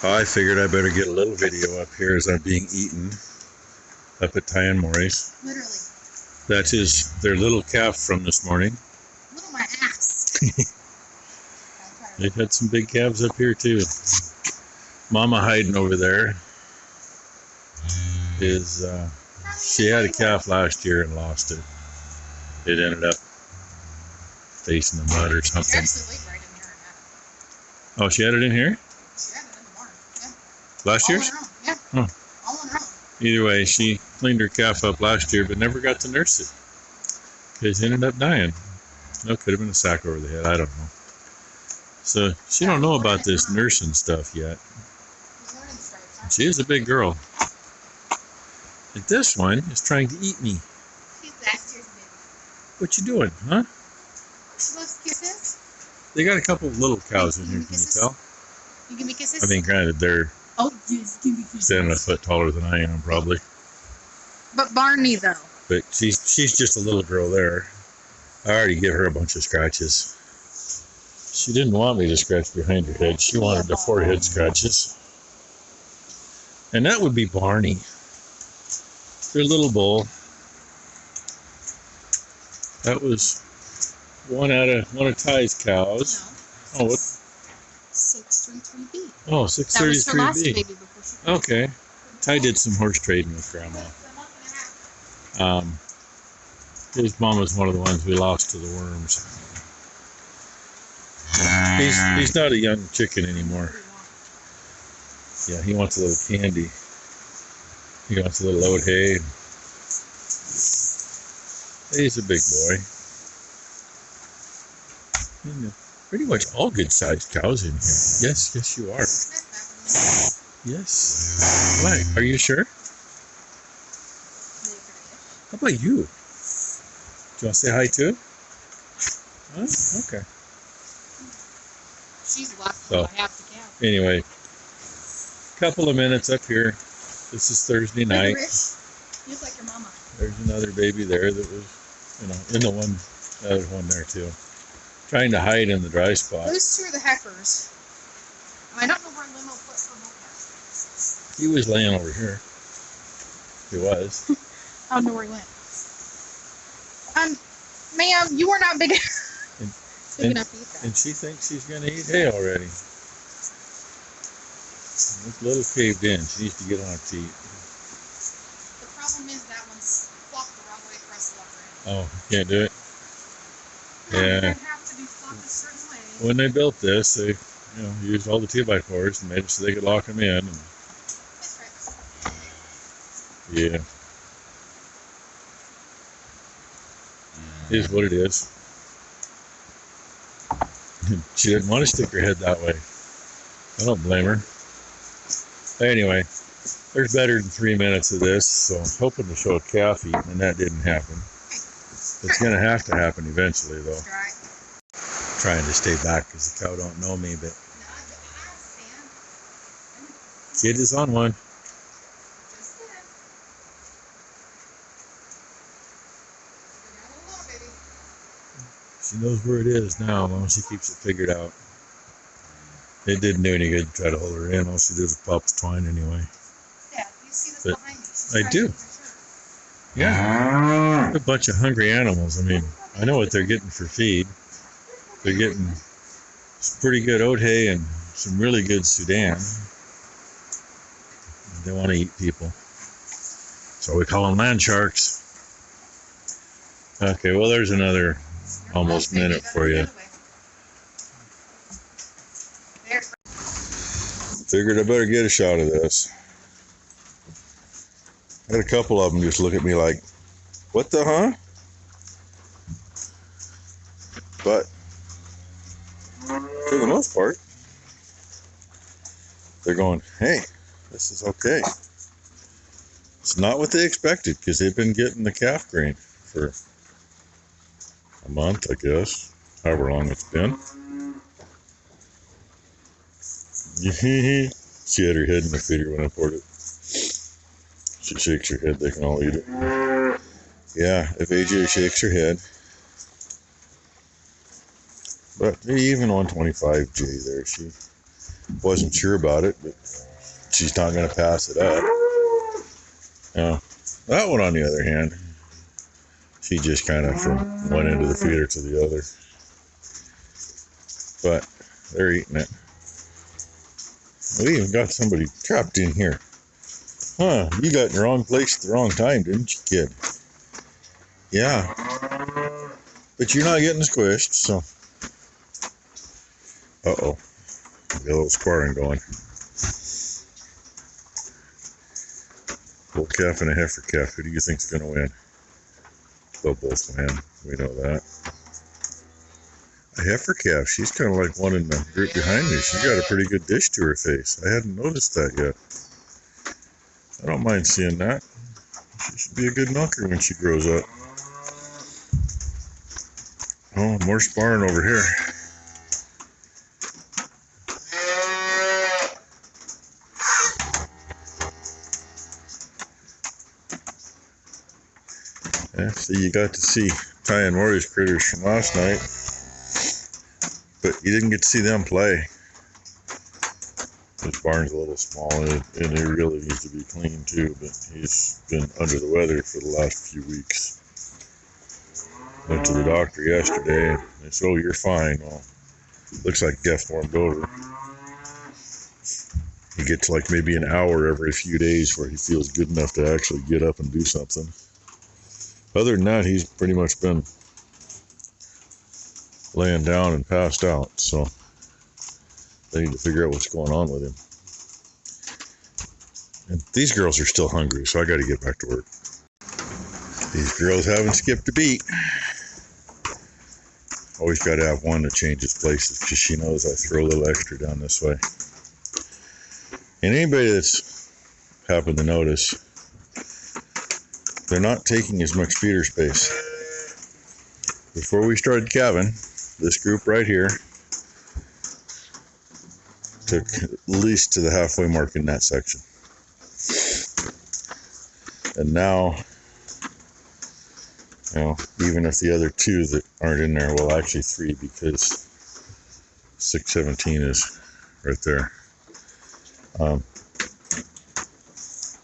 I figured I better get a little video up here as I'm being eaten up at Ty and Morys. Literally. That is their little calf from this morning. Look at my ass. They've had some big calves up here too. Mama hiding over there is, she had a calf last year and lost it. It ended up facing the mud or She something. actually laid right in here and had it. Oh, she had it in here? She had it in the barn. Yeah. Last All year's? on her own. Yeah. Huh. All on her own. Either way, she cleaned her calf up last year but never got to nurse it. Because it ended up dying. No, could have been a sack over the head. I don't know. So she don't know about this nursing stuff yet. She is a big girl. And this one is trying to eat me. She's last year's baby. What you doing, huh? She loves kisses. They got a couple of little cows in here, can you tell? You give me kisses? I mean, granted, they're oh, yes, give me kisses. standing a foot taller than I am, probably. But Barney, though. But she's just a little girl there. I already give her a bunch of scratches. She didn't want me to scratch behind her head. She wanted the forehead scratches. And that would be Barney. Their little bull. That was one of Ty's cows. No. Oh, what? 633B. Oh, That was her last 633B. baby before she Okay. Ty did some horse trading with Grandma. His mom was one of the ones we lost to the worms. He's not a young chicken anymore. Yeah, he wants a little candy. He wants a little oat hay. He's a big boy. And pretty much all good-sized cows in here. Yes, you are. Yes. Why? Are you sure? How about you? Do you want to say hi too? Huh? Okay. She's lucky. So, I have the cow. anyway, couple of minutes up here. This is Thursday night. He's like your mama. There's another baby there that was, in the other one there too. Trying to hide in the dry spot. Those two are the heifers. I don't know where Limo put her milk. He was laying over here. He was. I don't know where he went. Ma'am, you are not big enough to eat that. And she thinks she's going to eat hay already. It's a little caved in. She needs to get on her feet. The problem is that one's flopped the wrong way across the water. Oh, can't do it? No, Yeah. they have to be flopped a certain way. When they built this, they used all the 2x4s and made it so they could lock them in. And, That's right. yeah. It is what it is. She didn't want to stick her head that way. I don't blame her. Anyway, there's better than 3 minutes of this, so I'm hoping to show a calf eating, and that didn't happen. It's going to have to happen eventually, though. Right. Trying to stay back because the cow don't know me, but kid is on one. She knows where it is now, as long as she keeps it figured out. It didn't do any good to try to hold her in. All she did was pop the twine anyway. Yeah, you see this But behind me. I do. Yeah. A bunch of hungry animals. I mean, I know what they're getting for feed. They're getting some pretty good oat hay and some really good Sudan. They want to eat people. So we call them land sharks. Okay, well, there's another almost minute for you. Figured I better get a shot of this. I had a couple of them just look at me like, what the huh? But for the most part, they're going, hey, this is okay. It's not what they expected because they've been getting the calf grain for a month, I guess, however long it's been. She had her head in the feeder when I poured it. She shakes her head, they can all eat it. Yeah, if AJ shakes her head. But even on 25J there, Wasn't sure about it, but she's not going to pass it up. Now, that one, on the other hand, she just kind of from one end of the feeder to the other. But they're eating it. We even got somebody trapped in here. Huh, you got in the wrong place at the wrong time, didn't you, kid? Yeah. But you're not getting squished, so. Uh-oh. Got a little sparring going. Bull calf and a heifer calf. Who do you think's going to win? They'll both win. We know that. A heifer calf. She's kind of like one in the group behind me. She's got a pretty good dish to her face. I hadn't noticed that yet. I don't mind seeing that. She should be a good milker when she grows up. Oh, more sparring over here. Yeah, so you got to see Ty and Morys critters from last night, but you didn't get to see them play. His barn's a little small, and it really needs to be cleaned too, but he's been under the weather for the last few weeks. Went to the doctor yesterday, and they said, "Oh, you're fine." Well, looks like Jeff warmed over. He gets like maybe an hour every few days where he feels good enough to actually get up and do something. Other than that, he's pretty much been laying down and passed out, so they need to figure out what's going on with him. And these girls are still hungry, so I got to get back to work. These girls haven't skipped a beat. Always got to have one that changes places, because she knows I throw a little extra down this way. And anybody that's happened to notice, they're not taking as much feeder space. Before we started calving, this group right here took at least to the halfway mark in that section. And now, you know, even if the other two that aren't in there, well, actually three, because 617 is right there.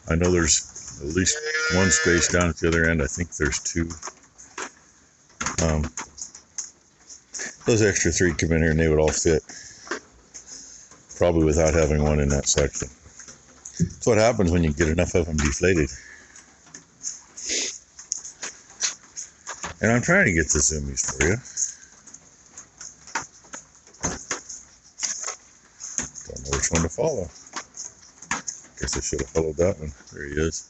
I know there's at least one space down at the other end. I think there's two. Those extra three come in here and they would all fit, probably without having one in that section. That's what happens when you get enough of them deflated. And I'm trying to get the zoomies for you. Don't know which one to follow. Guess I should have followed that one. There he is.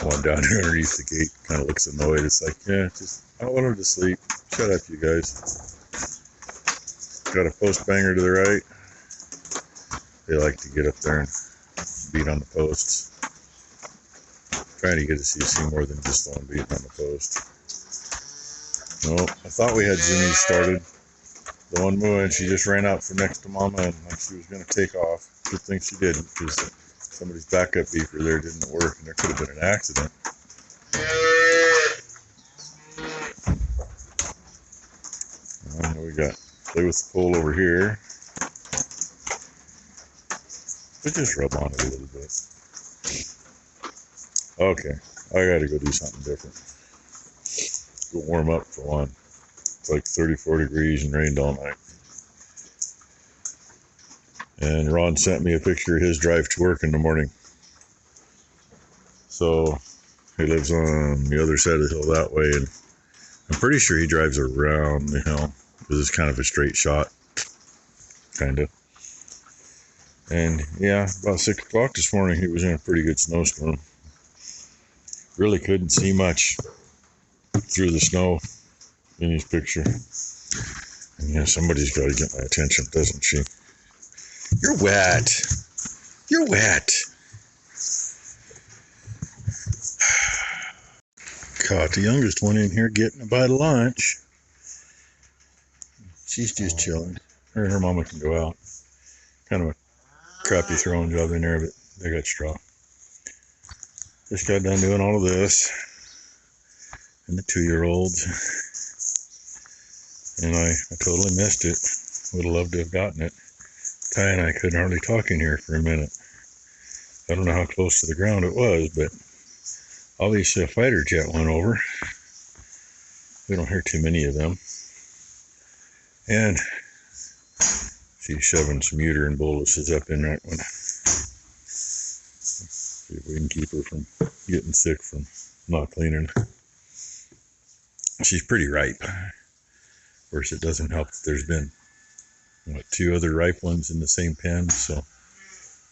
One down here underneath the gate kind of looks annoyed. It's like, yeah, I don't want him to sleep. Shut up, you guys. Got a post banger to the right. They like to get up there and beat on the posts. Trying to get to see more than just the one beating on the post. No, I thought we had zoomies started. The one moving, she just ran out from next to Mama and like she was going to take off. Good thing she didn't, because somebody's backup beeper there didn't work and there could have been an accident. We got play with the pole over here. But just rub on it a little bit. Okay, I gotta go do something different. Go warm up for one. It's like 34 degrees and rained all night. And Ron sent me a picture of his drive to work in the morning. So he lives on the other side of the hill that way, and I'm pretty sure he drives around the hill because it's kind of a straight shot, kind of. And yeah, about 6 o'clock this morning, he was in a pretty good snowstorm. Really couldn't see much through the snow in his picture. And yeah, somebody's got to get my attention, doesn't she? You're wet. You're wet. Caught the youngest one in here getting a bite of lunch. She's just chilling. Her and her mama can go out. Kind of a crappy throwing job in there, but they got straw. Just got done doing all of this. And the 2-year-olds. And I totally missed it. Would have loved to have gotten it. Ty and I couldn't hardly talk in here for a minute. I don't know how close to the ground it was, but obviously a fighter jet went over. We don't hear too many of them. And she's shoving some uterine boluses up in that one. See if we can keep her from getting sick from not cleaning. She's pretty ripe. Of course, it doesn't help that there's been, 2 other ripe ones in the same pen, so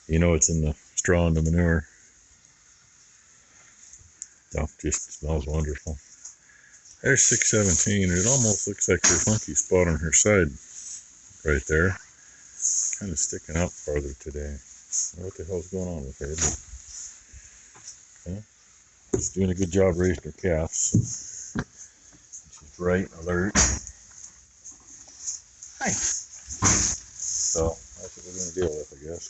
it's in the straw and the manure. So, just smells wonderful. There's 617. It almost looks like there's a funky spot on her side right there. Kind of sticking out farther today. I don't know what the hell's going on with her, but she's doing a good job raising her calves. She's bright, alert. Hi. So that's what we're going to deal with, I guess.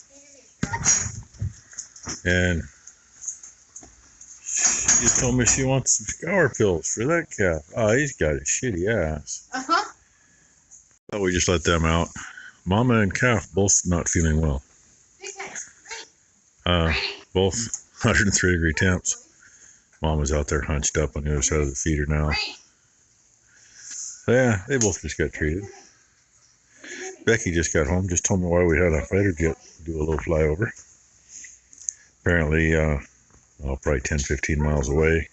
And she just told me she wants some scour pills for that calf. Oh, he's got a shitty ass. Thought we just let them out. Mama and calf both not feeling well. Both 103 degree temps. Mama's out there hunched up on the other side of the feeder now. So yeah, they both just got treated. Becky just got home, just told me why we had a fighter jet do a little flyover. Apparently, probably 10-15 miles away,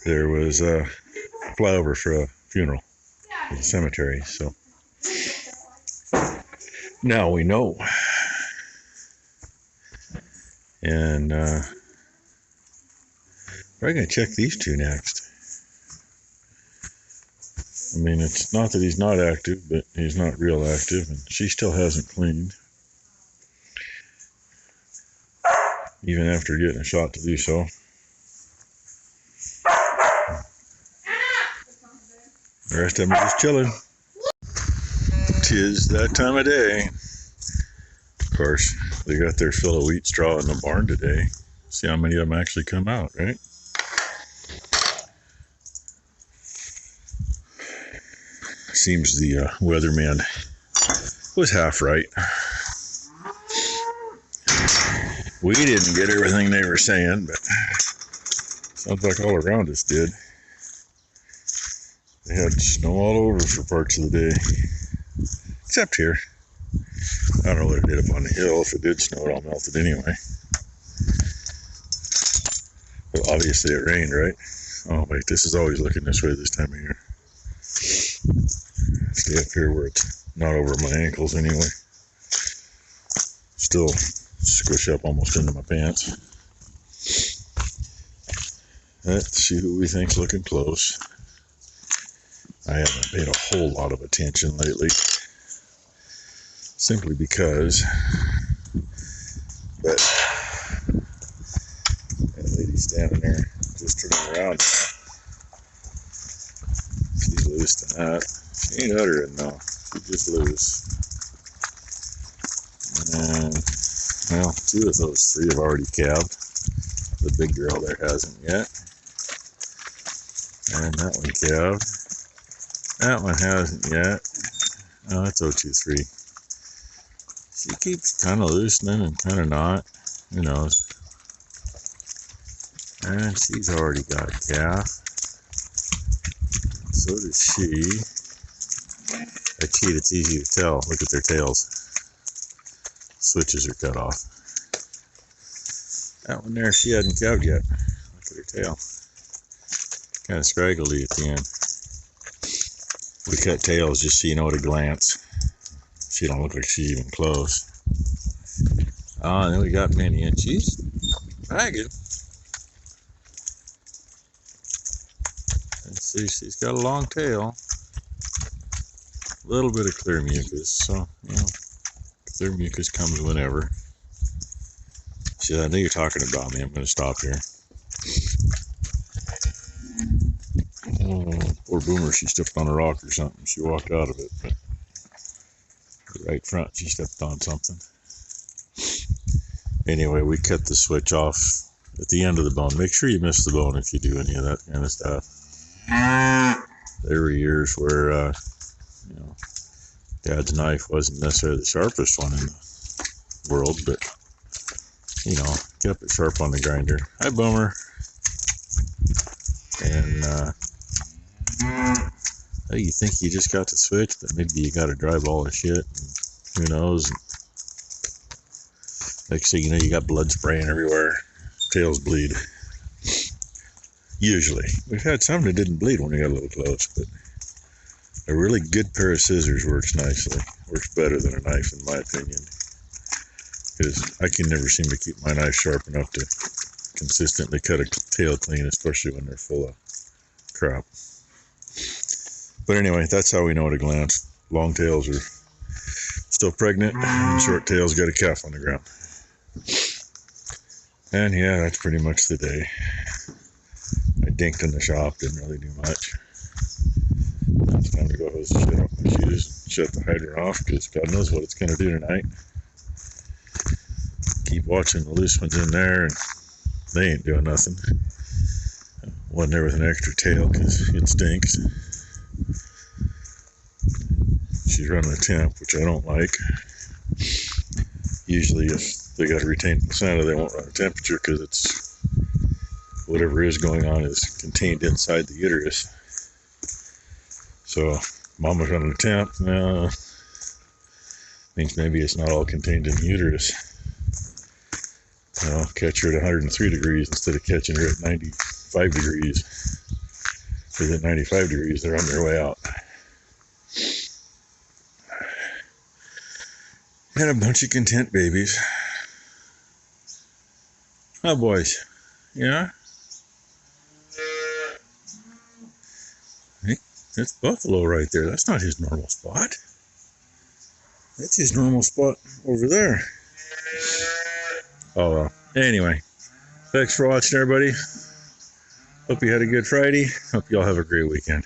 there was a flyover for a funeral at the cemetery. So now we know. And we're going to check these two next. I mean, it's not that he's not active, but he's not real active, and she still hasn't cleaned, even after getting a shot to do so. The rest of them are just chilling. 'Tis that time of day. Of course, they got their fill of wheat straw in the barn today. See how many of them actually come out, right? Seems the weatherman was half right. We didn't get everything they were saying, but sounds like all around us did. They had snow all over for parts of the day, except here. I don't know what it did up on the hill. If it did snow, it all melted anyway. But obviously it rained, right? Oh wait, this is always looking this way this time of year. Stay up here where it's not over my ankles anyway. Still squish up almost into my pants. Let's see who we think's looking close. I haven't paid a whole lot of attention lately, simply because that lady standing there just turning around. She's loose to that. She ain't uttering though. She's just loose. And, well, 2 of those 3 have already calved. The big girl there hasn't yet. And that one calved. That one hasn't yet. Oh, that's 023. She keeps kind of loosening and kind of not. Who knows? And she's already got a calf. So does she. I cheat, it's easy to tell. Look at their tails. Switches are cut off. That one there, she hadn't calved yet. Look at her tail. Kind of scraggly at the end. We cut tails just so you know at a glance. She don't look like she's even close. Oh, and then we got Minnie, and she's ragged. And see, she's got a long tail. A little bit of clear mucus, so, clear mucus comes whenever. See, I know you're talking about me. I'm going to stop here. Oh, poor Boomer, she stepped on a rock or something. She walked out of it, but right front, she stepped on something. Anyway, we cut the switch off at the end of the bone. Make sure you miss the bone if you do any of that kind of stuff. There were years where Dad's knife wasn't necessarily the sharpest one in the world, but, you know, kept it sharp on the grinder. Hi, Bummer. And, you think you just got the switch, but maybe you got to drive all the shit. And who knows? Next thing you know, you got blood spraying everywhere. Tails bleed. Usually. We've had some that didn't bleed when we got a little close, but a really good pair of scissors works nicely. Works better than a knife, in my opinion. Because I can never seem to keep my knife sharp enough to consistently cut a tail clean, especially when they're full of crap. But anyway, that's how we know at a glance. Long tails are still pregnant, and short tails got a calf on the ground. And yeah, that's pretty much the day. I dinked in the shop, didn't really do much. Now it's time to go hose the shit off my shoes and shut the hydrant off, because God knows what it's going to do tonight. Keep watching the loose ones in there, and they ain't doing nothing. One there with an extra tail, because it stinks. She's running a temp, which I don't like. Usually if they got a retained placenta, they won't run a temperature, because it's whatever is going on is contained inside the uterus. So mama's running a temp, means maybe it's not all contained in the uterus. Catch her at 103 degrees instead of catching her at 95 degrees. Because at 95 degrees, they're on their way out. And a bunch of content babies. Oh, boys. Yeah? Hey, that's Buffalo right there. That's not his normal spot. That's his normal spot over there. Oh, well. Anyway, thanks for watching, everybody. Hope you had a good Friday. Hope you all have a great weekend.